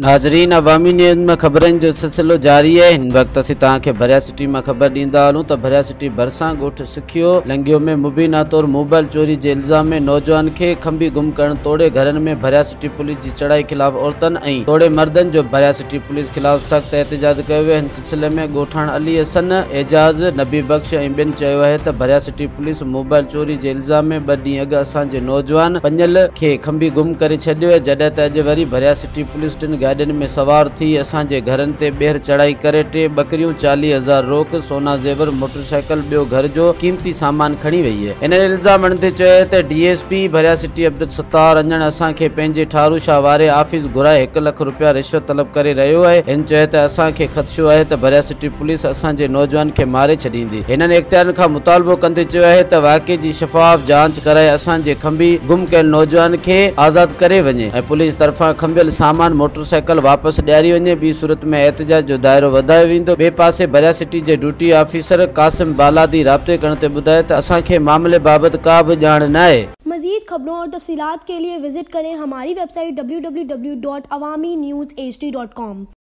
नाज़रीन, अवामी न्यूज़ में खबरन जो सिलसिलो जारी है। इन वक्त असीं तव्हांखे भिरयास्टी में खबर ॾींदा हलूं त भिरयास्टी भरसान ॻोठ सखियो लंगेयो में मबीना तौर मोबाइल चोरी के इल्ज़ाम में नौजवान के खंभी गुम करण तोड़े घरन में भिरयास्टी पुलिस की चढ़ाई खिलाफ औरतन ऐं तोड़े मर्दन जो भिरयास्टी पुलिस खिलाफ सख्त एहतजाज किया वियो। इन सिलसिले में ॻोठाण अली हसन, एजाज, नबी बख्श ऐं ॿियनि चयो आहे त भिरयास्टी पुलिस मोबाइल चोरी के इल्ज़ाम में 2 ॾींहं अॻु असांजे नौजवान पंजल के खंभी गुम करे छॾियो आहे, जॾहिं त अॼु वरी भिरयास्टी पुलिस 2 गाॾियुनि में सवार थी असांजे घरन ते ॿीहर चढ़ाई करे 3 बकरियूं, 40,000 रोक, सोना जेवर, मोटरसाइकिल, ॿियो घर जो कीमती सामान खणी वई है। इन इल्ज़ाम ते चयो त डीएसपी भिरयास्टी अब्दुल सत्तार अञण असांखे पंहिंजे ठारूशाह वारे ऑफिस घुराए 1 लाख रुपया रिश्वत तलब करे रहियो आहे। हिन चयो त असांखे ख़दशो आहे त भिरयास्टी पुलिस असांजे नौजवान खे मारे छॾींदी। हिननि इख्तियारनि खां मुतालबो कंदे चयो आहे त वाक़े जी शफ़ाफ़ जांच कराए असांजे खंभी गुम कयल नौजवान खे आज़ाद करे वञे ऐं पुलिस तरफ़ां खंभियल सामान, मोटरसाइकिल वापस ॾियारी वञे। ॿी सूरत में एहतजाज जो दायरो वधायो वेंदो। ॿिए पासे भिरयास्टी जे ड्यूटी ऑफिसर क़ासिम बालादी राब्ते करण ते ॿुधाए त असांखे मामले बाबत का बि ॼाण न आहे। मज़ीद खबरों और तफसीलात के लिए विजिट करें हमारी वेबसाइट www.awamiNewsHD.com।